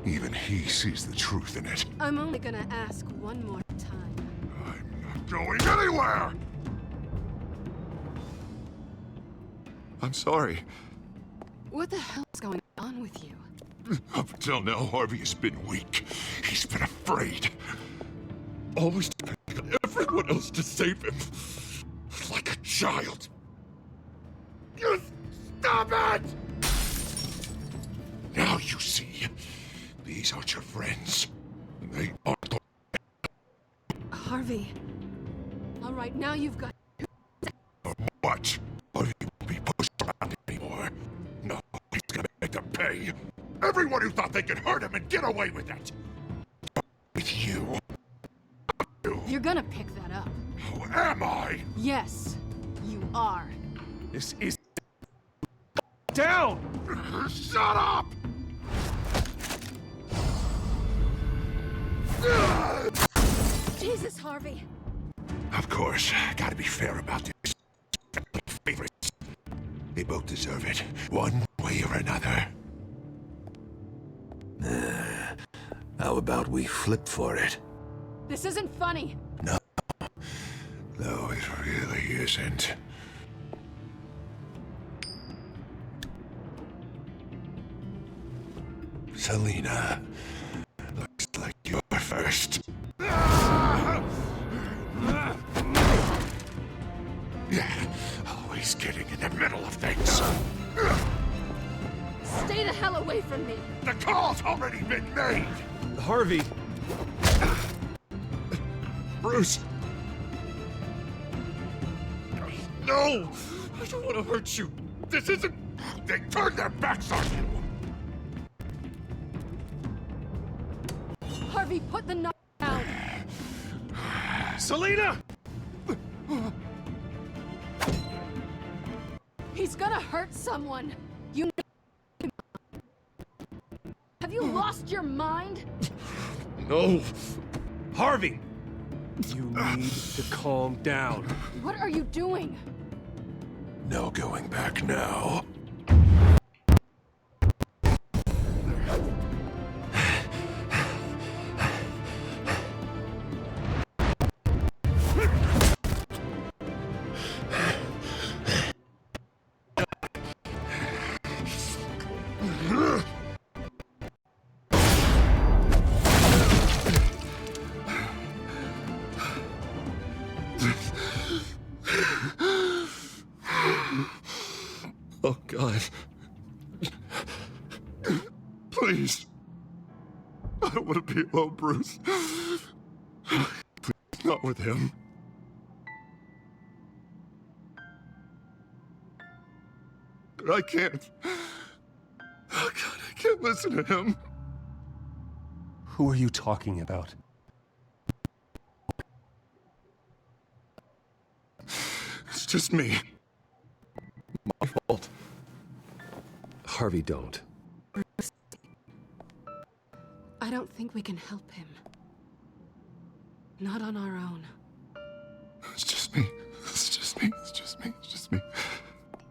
Even he sees the truth in it. I'm only gonna ask one more time. I'm not going anywhere! I'm sorry. What the hell's going on with you? Up until now, Harvey has been weak. He's been afraid. Always depending on everyone else to save him. Like a child. You stop it! Now you see. These aren't your friends. They aren't the... Harvey. All right, now you've got... What? Harvey won't be pushed around anymore. No, he's gonna make them pay. Everyone who thought they could hurt him and get away with it. With you. You're gonna pick that up. Who am I? Yes, you are. This is... Down! Shut up! Jesus, Harvey. Of course, gotta be fair about this. Favorites. They both deserve it, one way or another. How about we flip for it? This isn't funny. No, it really isn't. Selina, looks like you're first. Yeah, always getting in the middle of things. Stay the hell away from me. The call's already been made! Harvey! Bruce! No! I don't want to hurt you! This isn't... They turned their backs on you! Harvey, put the knife down. Selina! He's gonna hurt someone. You know. Have you lost your mind? No! Harvey! You need to calm down. What are you doing? No going back now. Oh, God. Please. I don't want to be alone, Bruce. Please, not with him. But I can't. Oh, God, I can't listen to him. Who are you talking about? It's just me. My fault. Harvey, don't. I don't think we can help him. Not on our own. It's just me. It's just me. It's just me. It's just me.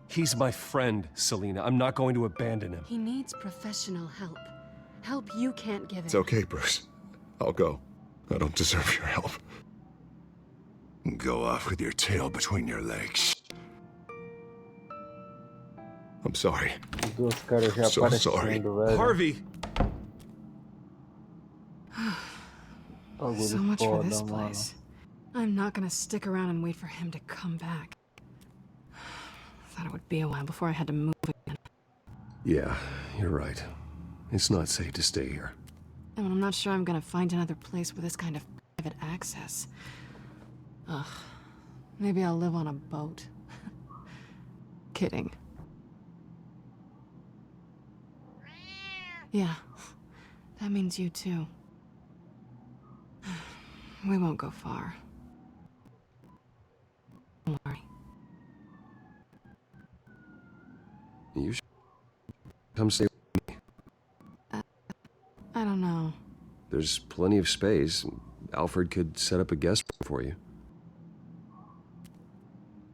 He's my friend, Selena. I'm not going to abandon him. He needs professional help. Help you can't give him. It's okay, Bruce. I'll go. I don't deserve your help. Go off with your tail between your legs. I'm sorry. Os caras já So sorry. aparecendo, velho. Harvey! So much for this place. I'm not gonna stick around and wait for him to come back. Thought it would be a while before I had to move again. Yeah, you're right. It's not safe to stay here. And I'm not sure I'm gonna find another place with this kind of private access. Ugh. Maybe I'll live on a boat. Kidding. Yeah. That means you too. We won't go far. Don't worry. You should come stay with me. I don't know. There's plenty of space. Alfred could set up a guest room for you.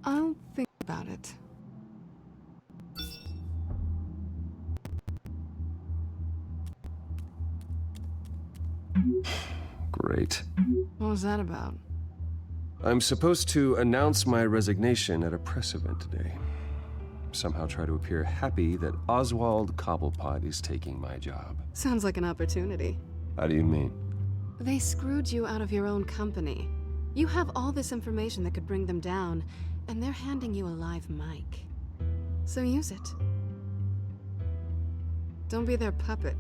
I'll think about it. Great. What was that about? I'm supposed to announce my resignation at a press event today. Somehow try to appear happy that Oswald Cobblepot is taking my job. Sounds like an opportunity. How do you mean? They screwed you out of your own company. You have all this information that could bring them down, and they're handing you a live mic. So use it. Don't be their puppet.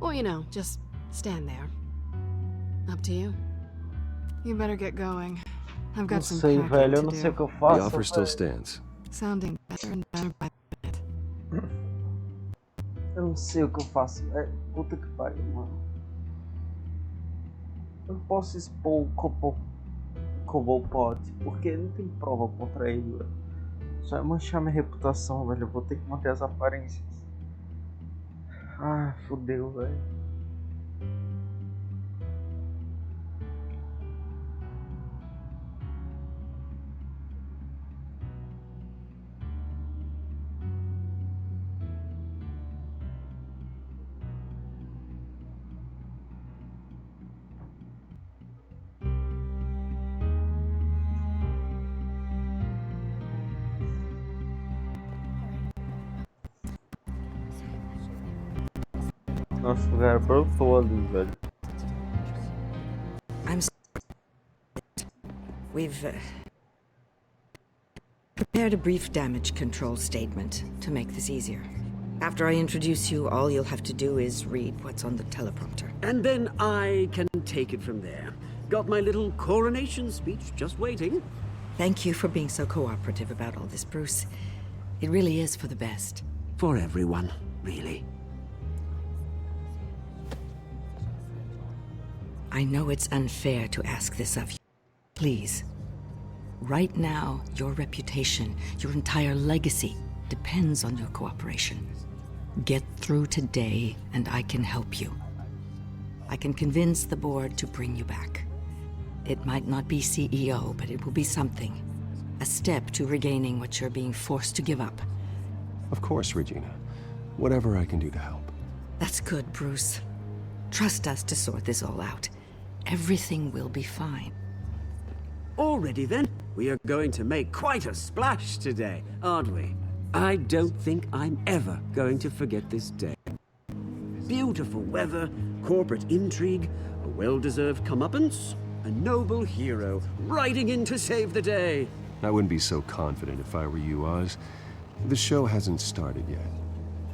Or, you know, just stand there. Up to you. You better get going. I've got some sei, packing velho, eu to não sei o do. que eu faço. The offer still velho. stands. Sounding better and better by the minute. Eu não sei o que eu faço, velho. Puta que pariu, mano. Eu não posso expor o Cobblepot, porque não tem prova contra ele, velho. Só é manchar minha reputação, velho. Eu vou ter que manter as aparências. Ah, fodeu, velho. Nossa, o cara brotou ali, velho. I'm We've prepared a brief damage control statement to make this easier. After I introduce you, all you'll have to do is read what's on the teleprompter. And then I can take it from there. Got my little coronation speech just waiting. Thank you for being so cooperative about all this, Bruce. It really is for the best. For everyone, really. I know it's unfair to ask this of you. Please. Right now, your reputation, your entire legacy, depends on your cooperation. Get through today, and I can help you. I can convince the board to bring you back. It might not be CEO, but it will be something. A step to regaining what you're being forced to give up. Of course, Regina. Whatever I can do to help. That's good, Bruce. Trust us to sort this all out. Everything will be fine. Already then, we are going to make quite a splash today, aren't we? I don't think I'm ever going to forget this day. Beautiful weather, corporate intrigue, a well-deserved comeuppance, a noble hero riding in to save the day. I wouldn't be so confident if I were you, Oz. The show hasn't started yet.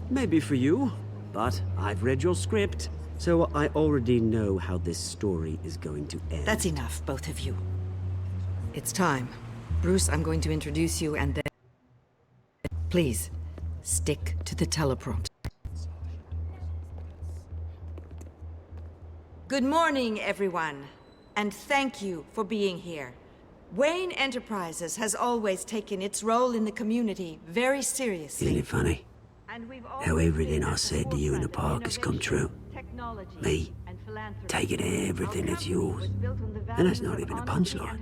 Maybe for you, but I've read your script, so I already know how this story is going to end. That's enough, both of you. It's time. Bruce, I'm going to introduce you and then... Please, stick to the teleprompter. Good morning, everyone. And thank you for being here. Wayne Enterprises has always taken its role in the community very seriously. Isn't it funny? How everything I said to you in the park has come true. Me, taking everything that's yours. And that's not even a punchline.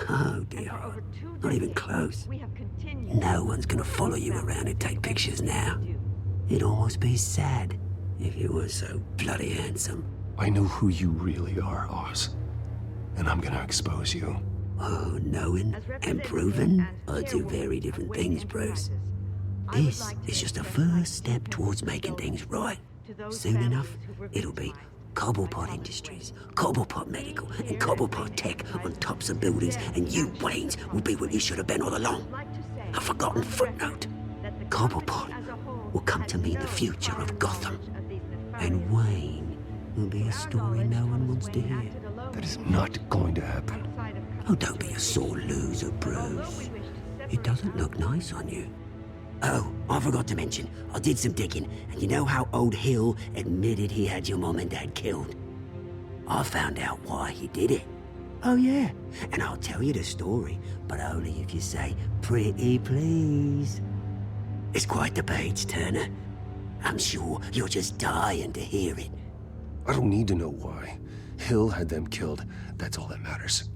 No, dear heart. Not even close. No one's gonna follow you around and take pictures now. It'd almost be sad if you were so bloody handsome. I know who you really are, Oz. And I'm gonna expose you. Oh, knowing and proving are two very different things, Bruce. This is just a first step towards making things right. Soon enough, it'll be Cobblepot Industries, Cobblepot Medical, and Cobblepot Tech on tops of buildings, and you, Waynes, will be what you should have been all along. A forgotten footnote. Cobblepot will come to mean the future of Gotham. And Wayne will be a story no one wants to hear. That is not going to happen. Oh, don't be a sore loser, Bruce. It doesn't look nice on you. Oh, I forgot to mention, I did some digging, and you know how old Hill admitted he had your mom and dad killed? I found out why he did it. Oh yeah, and I'll tell you the story, but only if you say, pretty please. It's quite the page, Turner. I'm sure you're just dying to hear it. I don't need to know why. Hill had them killed. That's all that matters.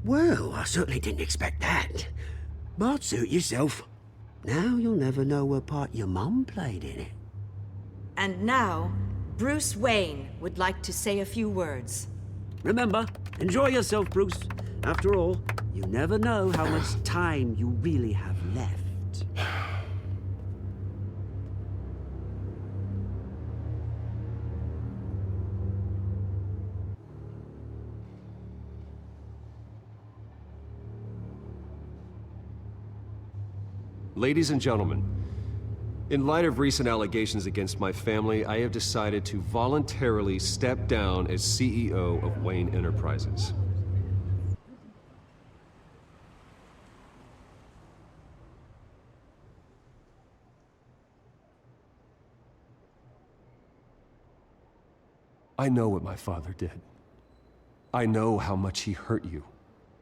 Well, I certainly didn't expect that. But suit yourself. Now you'll never know what part your mum played in it. And now, Bruce Wayne would like to say a few words. Remember, enjoy yourself, Bruce. After all, you never know how much time you really have left. Ladies and gentlemen, in light of recent allegations against my family, I have decided to voluntarily step down as CEO of Wayne Enterprises. I know what my father did. I know how much he hurt you,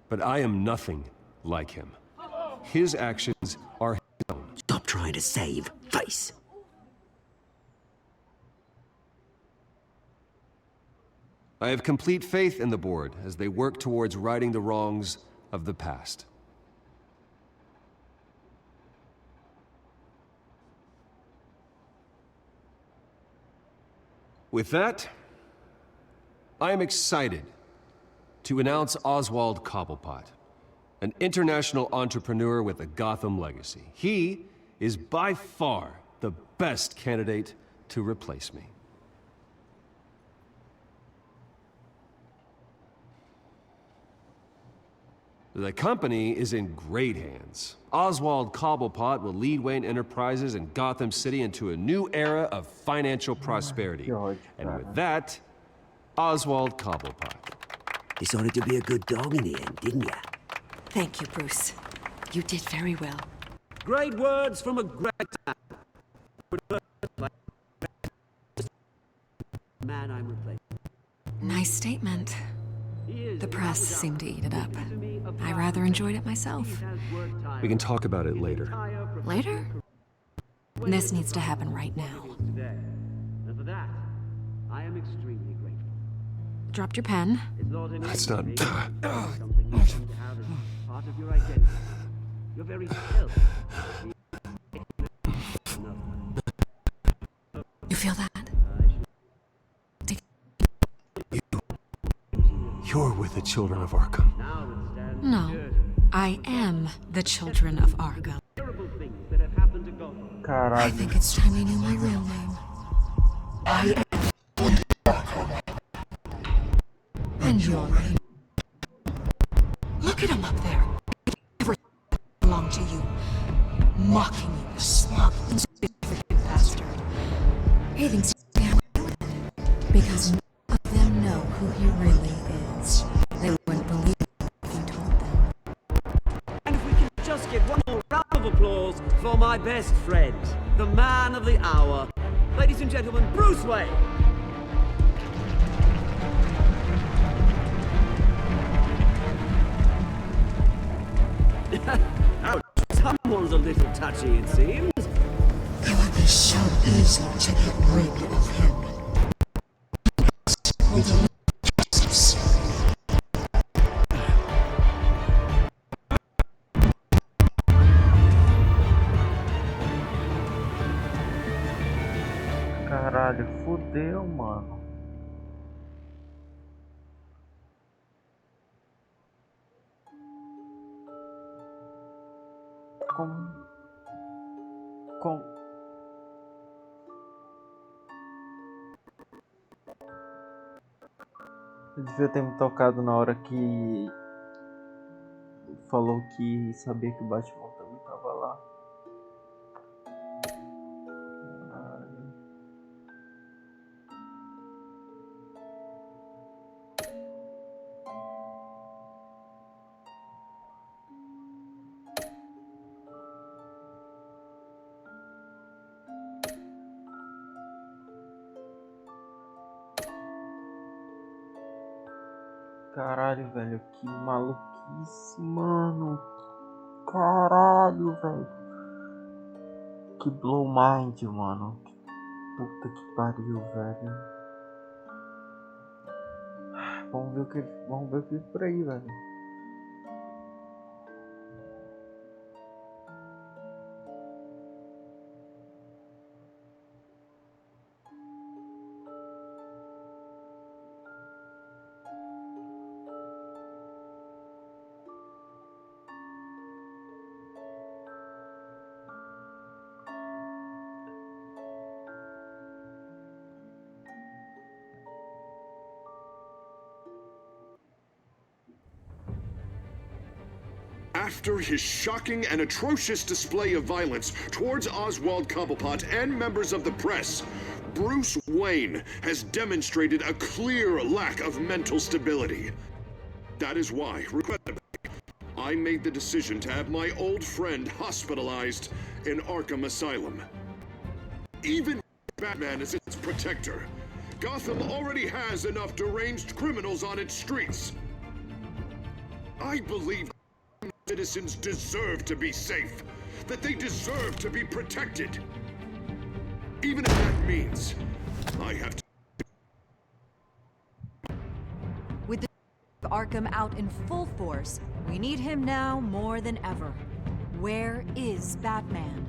but I am nothing like him. His actions are his own. Stop trying to save face. I have complete faith in the board as they work towards righting the wrongs of the past. With that, I am excited to announce Oswald Cobblepot, an international entrepreneur with a Gotham legacy. He is by far the best candidate to replace me. The company is in great hands. Oswald Cobblepot will lead Wayne Enterprises and Gotham City into a new era of financial prosperity. And with that, Oswald Cobblepot. Decided to be a good dog in the end, didn't ya? Thank you, Bruce. You did very well. Great words from a great man I'm replacing. Nice statement. The press seemed to eat it up. I rather enjoyed it myself. We can talk about it later. Later? This needs to happen right now. And for that, I am extremely grateful. Dropped your pen. That's not... Something you want to have as part of your identity. Your very self. You feel that? You're with the children of Arkham. No. I am the children of Arkham. I think it's time you knew my real name. I am... And your name. Look at him up there. Never belong to you. Mocking you, you smug, insignificant bastard. He thinks he's because none of them know who he really is. They wouldn't believe it if you told them. And if we can just get one more round of applause for my best friend, the man of the hour, ladies and gentlemen, Bruce Wayne. Ouch, someone's a little touchy, it seems. It would be so easy to get rid of him. With a justice. Caralho, fudeu, mano. Como... Eu devia ter me tocado na hora que falou que sabia que o Batman também tava lá. Caralho, velho, que maluquice, mano. Caralho, velho. Que blow mind, mano. Puta que pariu, velho. Vamos ver o que por aí, velho. After his shocking and atrocious display of violence towards Oswald Cobblepot and members of the press, Bruce Wayne has demonstrated a clear lack of mental stability. That is why, regrettably, I made the decision to have my old friend hospitalized in Arkham Asylum. Even Batman is its protector. Gotham already has enough deranged criminals on its streets. I believe citizens deserve to be safe, that they deserve to be protected. Even if that means I have to. With the Arkham out in full force, we need him now more than ever. Where is Batman?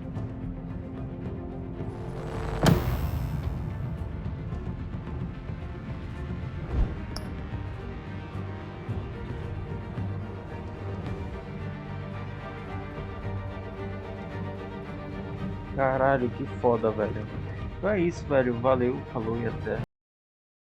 Caralho, que foda, velho. Então é isso, velho. Valeu, falou e até.